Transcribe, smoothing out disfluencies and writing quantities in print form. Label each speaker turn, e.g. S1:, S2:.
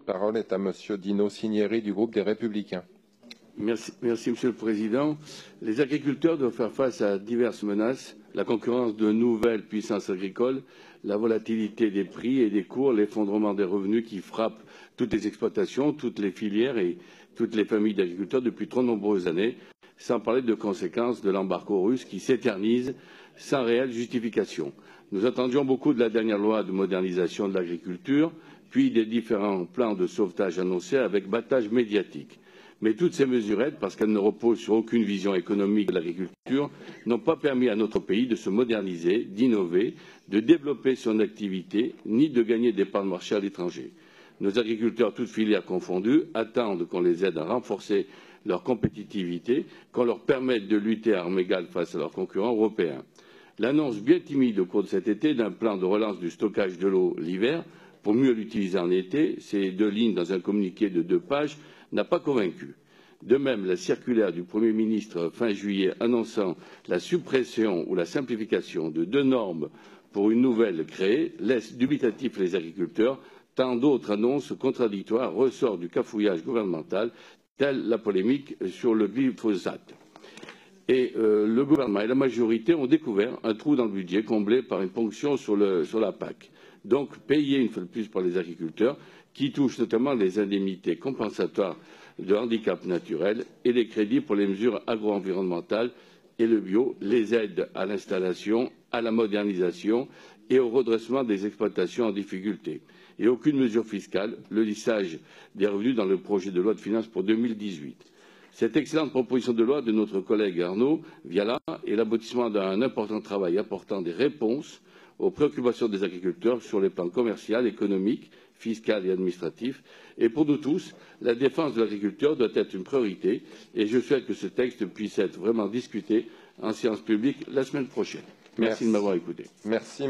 S1: La parole est à Monsieur Dino Cinieri du groupe des Républicains.
S2: Merci, Monsieur le Président. Les agriculteurs doivent faire face à diverses menaces, la concurrence de nouvelles puissances agricoles, la volatilité des prix et des cours, l'effondrement des revenus qui frappent toutes les exploitations, toutes les filières et toutes les familles d'agriculteurs depuis trop nombreuses années, sans parler de conséquences de l'embargo russe qui s'éternise sans réelle justification. Nous attendions beaucoup de la dernière loi de modernisation de l'agriculture, puis des différents plans de sauvetage annoncés avec battage médiatique. Mais toutes ces mesurettes, parce qu'elles ne reposent sur aucune vision économique de l'agriculture, n'ont pas permis à notre pays de se moderniser, d'innover, de développer son activité, ni de gagner des parts de marché à l'étranger. Nos agriculteurs, toutes filières confondues, attendent qu'on les aide à renforcer leur compétitivité, qu'on leur permette de lutter à armes égales face à leurs concurrents européens. L'annonce bien timide au cours de cet été d'un plan de relance du stockage de l'eau l'hiver, pour mieux l'utiliser en été, ces 2 lignes dans un communiqué de 2 pages, n'a pas convaincu. De même, la circulaire du Premier ministre fin juillet annonçant la suppression ou la simplification de 2 normes pour une nouvelle créée laisse dubitatifs les agriculteurs. Tant d'autres annonces contradictoires ressortent du cafouillage gouvernemental, telle la polémique sur le glyphosate. Et le gouvernement et la majorité ont découvert un trou dans le budget comblé par une ponction sur la PAC. Donc payé une fois de plus par les agriculteurs, qui touchent notamment les indemnités compensatoires de handicap naturel et les crédits pour les mesures agro-environnementales et le bio, les aides à l'installation, à la modernisation et au redressement des exploitations en difficulté. Et aucune mesure fiscale, le lissage des revenus dans le projet de loi de finances pour 2018. Cette excellente proposition de loi de notre collègue Arnaud Viala est l'aboutissement d'un important travail apportant des réponses aux préoccupations des agriculteurs sur les plans commercial, économique, fiscal et administratif. Et pour nous tous, la défense de l'agriculteur doit être une priorité et je souhaite que ce texte puisse être vraiment discuté en séance publique la semaine prochaine. Merci de m'avoir écouté.
S1: Merci.